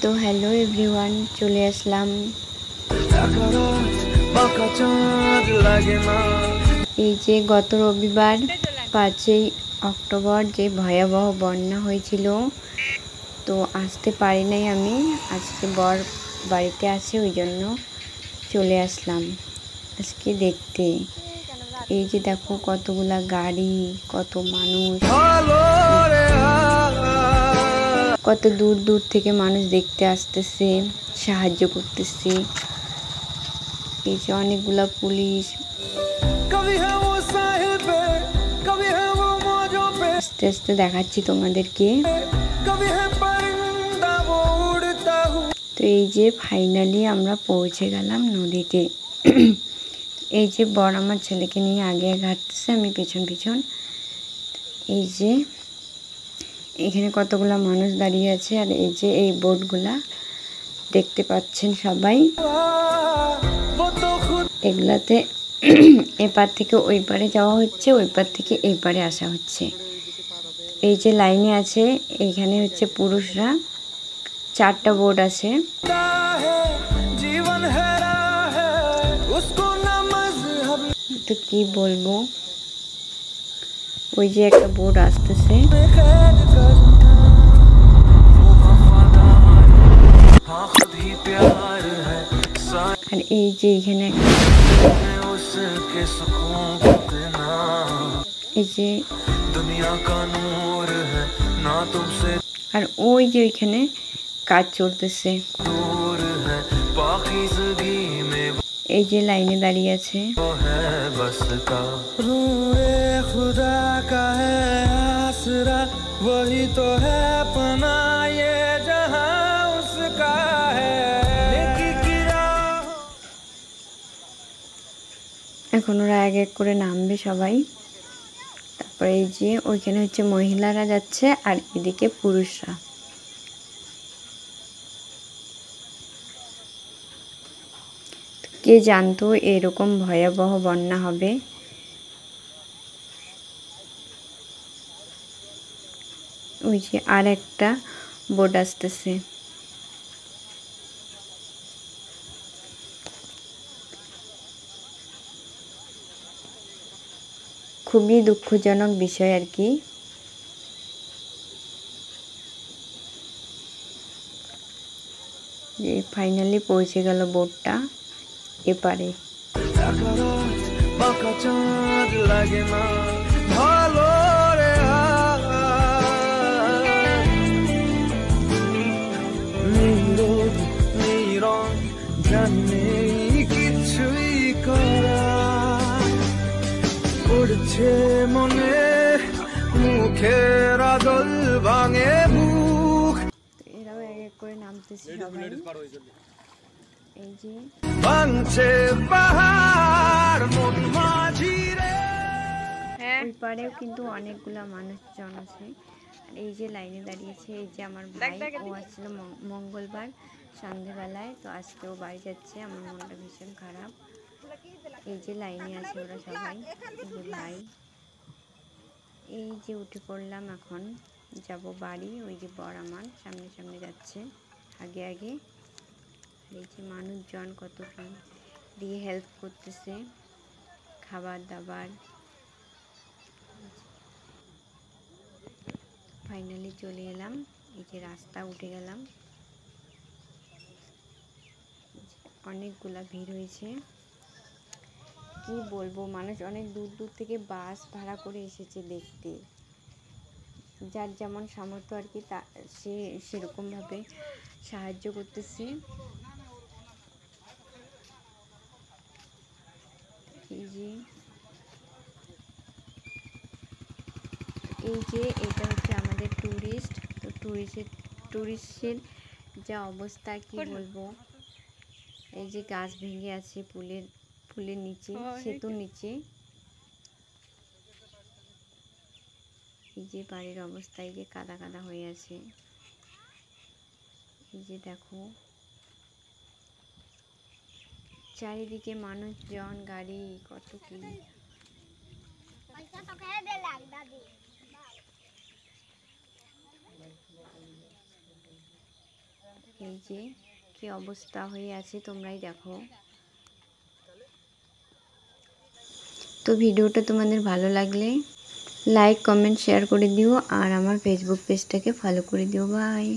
তো hello everyone, চলে আসলাম এই যে গত রবিবার 5ই অক্টোবর যে ভয়াবহ বন্যা হয়েছিল, তো আসতে পারি নাই আমি। আজকে বর বাড়িতে আছে, ওই জন্য চলে আসলাম আজকে দেখতে। এই যে দেখো কতগুলা গাড়ি, কত মানুষ, কত দূর দূর থেকে মানুষ দেখতে আসতেছে, সাহায্য করতেছে। এই যে অনেকগুলা পুলিশ। আস্তে আস্তে দেখাচ্ছি তোমাদেরকে। তো এই যে ফাইনালি আমরা পৌঁছে গেলাম নদীতে। এই যে বর আমার ছেলেকে নিয়ে আগে হাঁটতেছে, আমি পেছন পেছন। এই যে এখানে কতগুলা মানুষ দাঁড়িয়ে আছে, আর এই যে এই বোটগুলা দেখতে পাচ্ছেন সবাই। এগুলাতে এপার থেকে ওই পারে যাওয়া হচ্ছে, ওই পার থেকে এই পারে আসা হচ্ছে। এই যে লাইনে আছে, এইখানে হচ্ছে পুরুষরা। 4টা বোট আছে। তো কি বলবো, ওই যে একটা বোট আসতেছে। আর এই যে এখানে এই যে আর ওই যে ওইখানে কাজ চলতেছে। এই যে লাইনে দাঁড়িয়ে আছে। এখন ওরা এক এক করে নামবে সবাই। তারপরে এই যে ওইখানে হচ্ছে মহিলারা যাচ্ছে, আর এদিকে পুরুষরা। কে জানতো এরকম ভয়াবহ বন্যা হবে। ওই যে আর একটা বোট আসতেছে। খুবই দুঃখজনক বিষয় আর কি। যে ফাইনালি পৌঁছে গেল বোটটা এপারে। মনে মুখের আদল ভাঙে মুখ। এরাও এক এক করে নামতেছে সবাই। এই যে ভাঙছে পাহাড় মন মাঝি রে। ওই পারেও কিন্তু অনেকগুলা মানুষজন আছে। আর এই যে লাইনে দাঁড়িয়েছে, এই যে আমার ভাই, ও আসছিল মঙ্গলবার সন্ধ্যেবেলায়, তো আজকে ও বাড়ি যাচ্ছে। আমার মনটা ভীষণ খারাপ। এই যে লাইনে আছে ওরা সবাই। এই যে ভাই, এই যে উঠে পড়লাম, এখন যাব বাড়ি। ওই যে বর আমার সামনে সামনে যাচ্ছে আগে আগে। এই যে মানুষজন কত কি দিয়ে হেল্প করতেছে, খাবার দাবার। ফাইনালি চলে এলাম। এই যে রাস্তা উঠে গেলাম। অনেকগুলা ভিড় হয়েছে, কি বলবো। মানুষ অনেক দূর দূর থেকে বাস ভাড়া করে এসেছে দেখতে। যার যেমন সামর্থ্য আর কি, তা সে সেরকমভাবে সাহায্য করতেছে। এই যে এটা হচ্ছে আমাদের ট্যুরিস্ট। তো ট্যুরিস্টের যা অবস্থা কি বলবো। এই যে গাছ ভেঙে আছে পুলের নিচে, সেতুর নিচে। এই যে বাড়ির অবস্থা, এই যে কাদা কাদা হয়ে আছে। এই যে দেখো চারিদিকে মানুষজন, গাড়ি, কত কি। এই যে কি অবস্থা হয়ে আছে তোমরাই দেখো। তো ভিডিওটা তোমাদের ভালো লাগলে লাইক কমেন্ট শেয়ার করে দিও আর আমার ফেসবুক পেজটাকে ফলো করে দিও। বাই।